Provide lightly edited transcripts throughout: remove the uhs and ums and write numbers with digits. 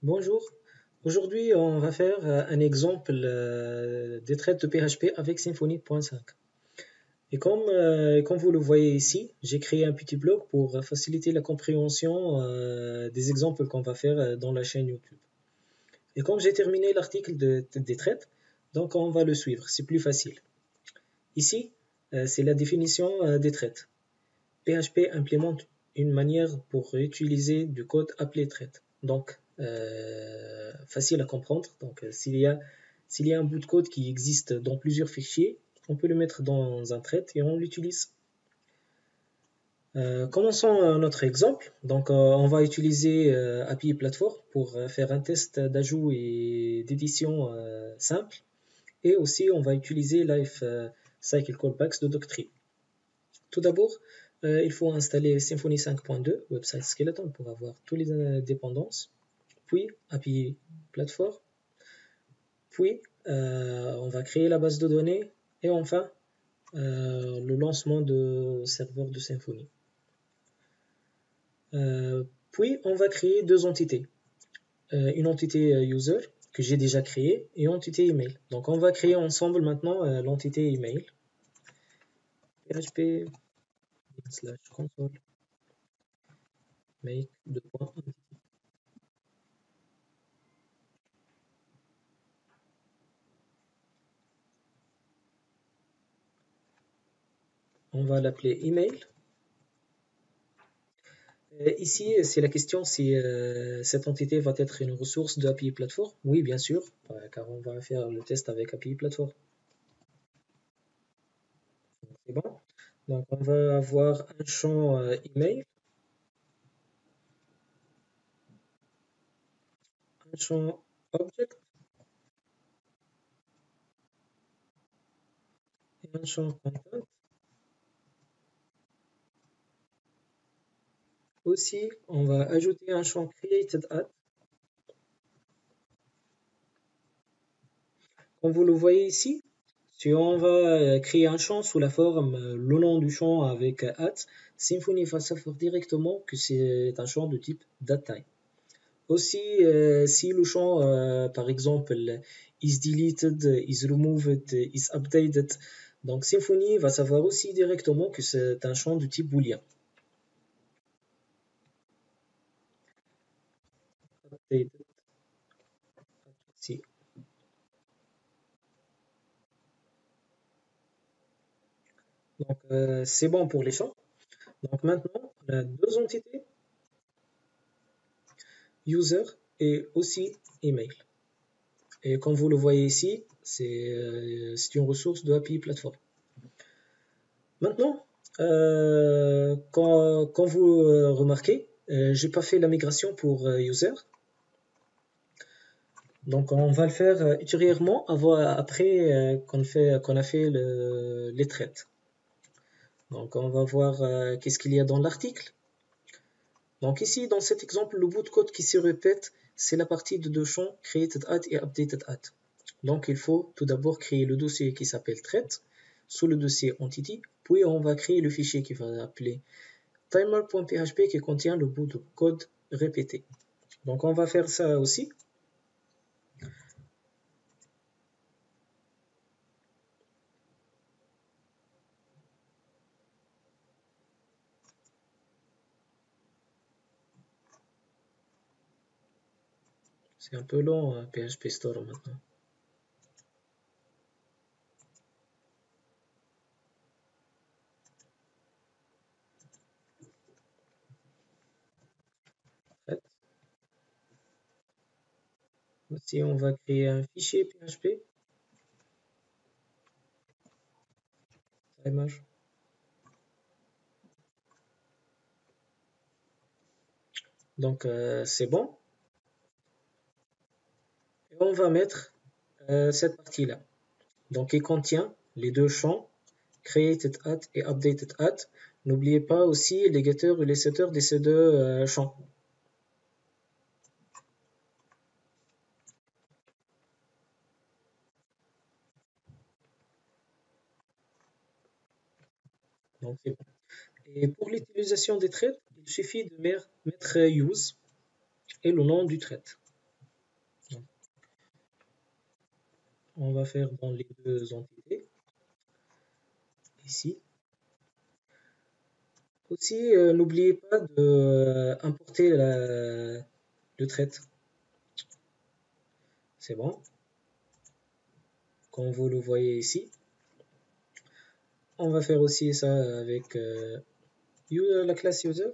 Bonjour, aujourd'hui on va faire un exemple des traites de PHP avec Symfony.5. Et comme vous le voyez ici, j'ai créé un petit blog pour faciliter la compréhension des exemples qu'on va faire dans la chaîne YouTube. Et comme j'ai terminé l'article des traites, donc on va le suivre, c'est plus facile. Ici, c'est la définition des traites. PHP implémente une manière pour utiliser du code appelé traite. Donc, facile à comprendre. Donc, s'il y a un bout de code qui existe dans plusieurs fichiers, on peut le mettre dans un trait et on l'utilise. Commençons notre exemple. Donc, on va utiliser API Platform pour faire un test d'ajout et d'édition simple. Et aussi, on va utiliser Life Cycle Callbacks de Doctrine. Tout d'abord, il faut installer Symfony 5.2 Website Skeleton pour avoir toutes les dépendances, puis API Platform, puis on va créer la base de données et enfin le lancement de serveur de Symfony. Puis on va créer deux entités, une entité user que j'ai déjà créée et une entité email. Donc on va créer ensemble maintenant l'entité email. php/console make on va l'appeler email. Ici, c'est la question si cette entité va être une ressource de API Platform. Oui, bien sûr, car on va faire le test avec API Platform. C'est bon. Donc, on va avoir un champ email, un champ object et un champ content. Aussi, on va ajouter un champ created@. Comme vous le voyez ici, si on va créer un champ sous la forme le nom du champ avec Symfony va savoir directement que c'est un champ de type datatype. Aussi, si le champ, par exemple, is deleted, is removed, is updated, donc Symfony va savoir aussi directement que c'est un champ de type booléen. Updated, si. Donc, c'est bon pour les champs. Donc maintenant, on a deux entités, user et aussi email. Et comme vous le voyez ici, c'est une ressource de API Platform. Maintenant, quand vous remarquez, j'ai pas fait la migration pour user. Donc on va le faire ultérieurement après qu'on a fait les traites. Donc on va voir qu'est-ce qu'il y a dans l'article. Donc ici, dans cet exemple, le bout de code qui se répète, c'est la partie de deux champs created@, et updated@. Donc il faut tout d'abord créer le dossier qui s'appelle traite sous le dossier entity, puis on va créer le fichier qui va appeler timer.php qui contient le bout de code répété. Donc on va faire ça aussi. C'est un peu long, PHP Store maintenant. Aussi, on va créer un fichier PHP. Timer. Donc c'est bon. Et on va mettre cette partie-là. Donc il contient les deux champs created@, et updated@. N'oubliez pas aussi les getters et les setters de ces deux champs. Donc c'est bon. Et pour l'utilisation des threads, il suffit de mettre use et le nom du thread. on va faire dans les deux entités, ici. Aussi, n'oubliez pas de importer le trait. C'est bon, comme vous le voyez ici. On va faire aussi ça avec la classe user.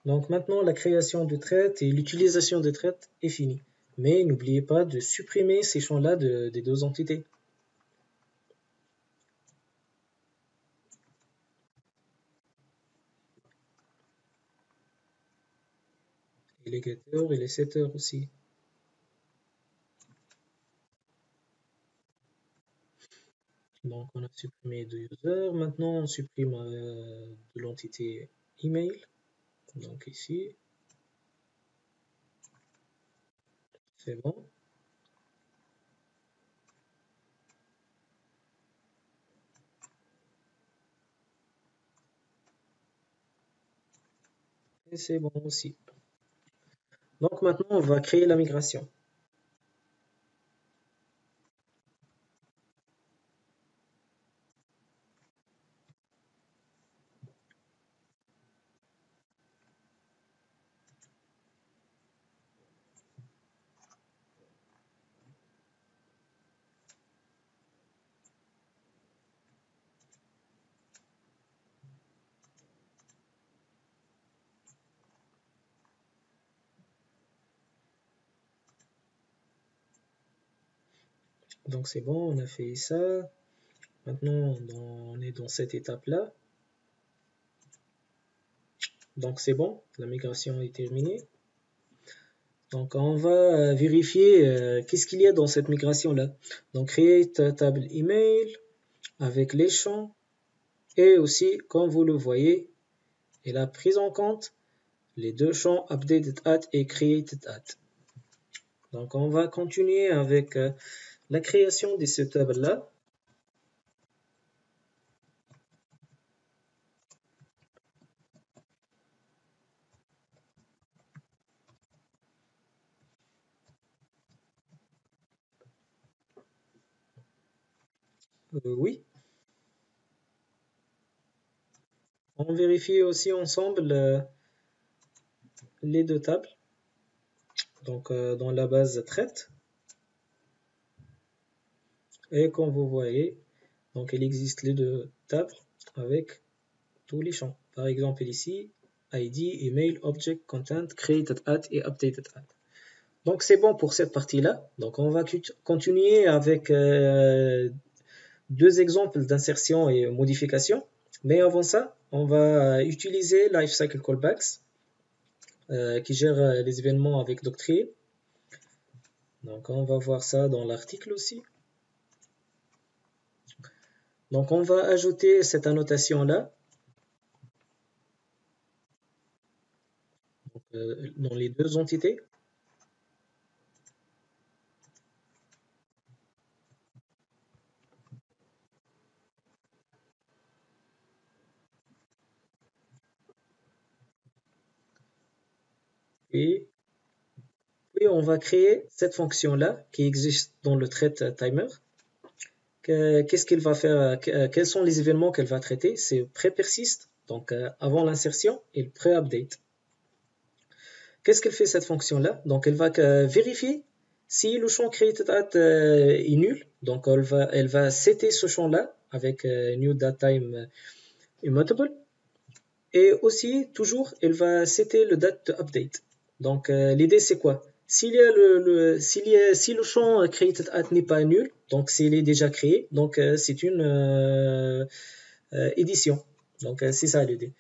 Donc maintenant, la création de traite et l'utilisation de traite est finie. Mais n'oubliez pas de supprimer ces champs-là des deux entités. Et les getters et les setters aussi. Donc on a supprimé de user. Maintenant on supprime de l'entité email. Donc ici, c'est bon. Et c'est bon aussi. Donc maintenant on va créer la migration. Donc c'est bon, on a fait ça. Maintenant on est dans cette étape-là. Donc c'est bon, la migration est terminée. Donc on va vérifier qu'est-ce qu'il y a dans cette migration-là. Donc créer ta table email avec les champs et aussi, comme vous le voyez, elle a pris en compte les deux champs updated at et created at. Donc on va continuer avec la création de cette table-là. Oui, on vérifie aussi ensemble les deux tables. Donc dans la base traite. Et comme vous voyez, donc il existe les deux tables avec tous les champs. Par exemple ici, ID, email, object, content, created at et updated at. Donc c'est bon pour cette partie-là. Donc on va continuer avec deux exemples d'insertion et modification. Mais avant ça, on va utiliser Lifecycle Callbacks qui gère les événements avec Doctrine. Donc on va voir ça dans l'article aussi. Donc on va ajouter cette annotation-là dans les deux entités. Et puis on va créer cette fonction-là qui existe dans le thread timer. Qu'est-ce qu'elle va faire? Quels sont les événements qu'elle va traiter? C'est pré-persist, donc avant l'insertion, et le pré-update. Qu'est-ce qu'elle fait cette fonction-là? Donc elle va vérifier si le champ created@at est nul. Donc elle va setter ce champ-là avec new datetime immutable. Et aussi, toujours, elle va setter le date de update. Donc l'idée c'est quoi? Si le champ created@at n'est pas nul, donc s'il est déjà créé, donc c'est une édition. Donc c'est ça l'idée.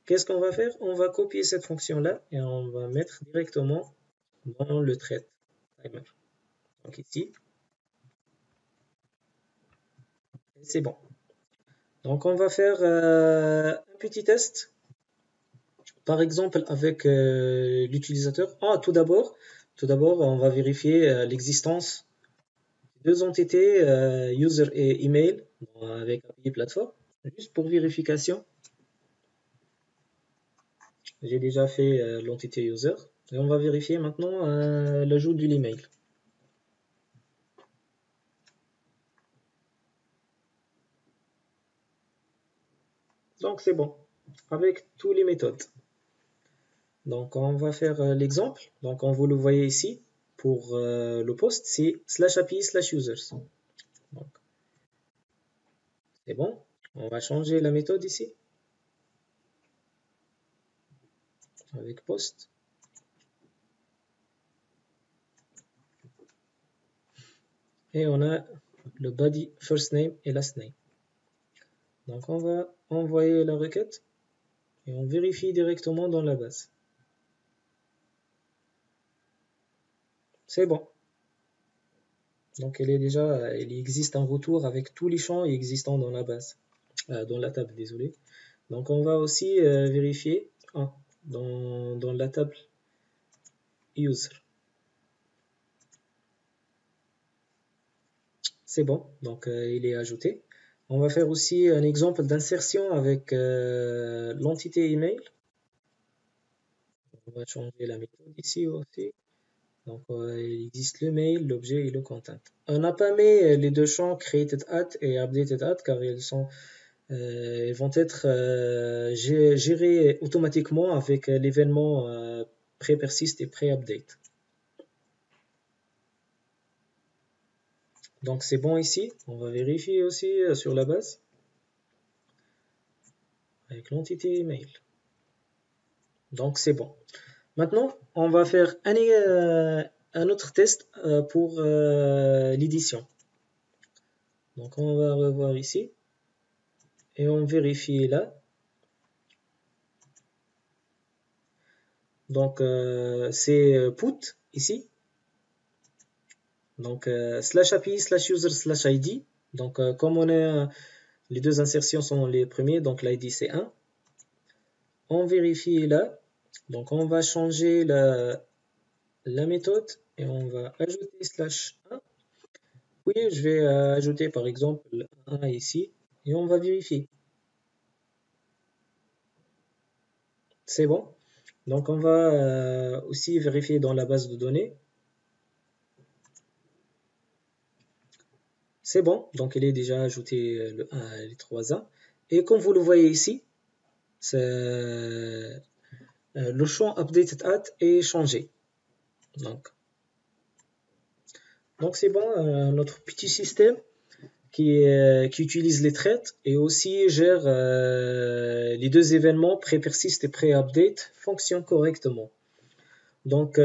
Qu'est-ce qu'on va faire? On va copier cette fonction-là et on va mettre directement dans le thread timer. Donc ici, c'est bon. Donc on va faire un petit test, par exemple avec l'utilisateur. Tout d'abord, on va vérifier l'existence de deux entités, user et email, avec API plateforme, juste pour vérification. J'ai déjà fait l'entité user. Et on va vérifier maintenant l'ajout de l'email. Donc c'est bon, avec toutes les méthodes. Donc on va faire l'exemple. Donc on vous le voyez ici. Pour le post, c'est /API/users. Donc c'est bon. On va changer la méthode ici. Avec post. Et on a le body first name et last name. Donc on va envoyer la requête et on vérifie directement dans la base. C'est bon. Donc il existe un retour avec tous les champs existants dans la base, dans la table, désolé. Donc on va aussi vérifier dans la table user. C'est bon, donc il est ajouté. On va faire aussi un exemple d'insertion avec l'entité email. On va changer la méthode ici aussi. Donc il existe le mail, l'objet et le content. On n'a pas mis les deux champs created at et updated at car ils vont être gérés automatiquement avec l'événement pré-persist et pré-update. Donc c'est bon ici. On va vérifier aussi sur la base avec l'entité email. Donc c'est bon. Maintenant, on va faire un autre test pour l'édition. Donc on va revoir ici et on vérifie là. Donc c'est put ici. Donc /API/user/ID. Donc comme on est les deux insertions sont les premiers, donc l'ID c'est 1. On vérifie là. Donc on va changer la méthode et on va ajouter /1. Oui, je vais ajouter par exemple 1 ici et on va vérifier. C'est bon. Donc on va aussi vérifier dans la base de données. C'est bon, donc il est déjà ajouté le 1 et les 3A. Et comme vous le voyez ici, le champ updated at est changé. Donc c'est bon, notre petit système qui utilise les traites et aussi gère les deux événements pré-persist et pré-update fonctionne correctement. Donc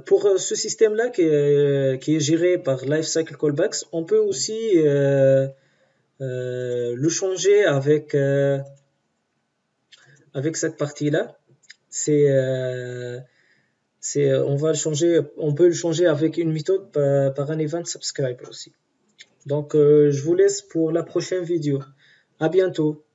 pour ce système-là qui est géré par Lifecycle Callbacks, on peut aussi le changer avec cette partie-là. On peut le changer avec une méthode par un event subscriber aussi. Donc je vous laisse pour la prochaine vidéo. À bientôt.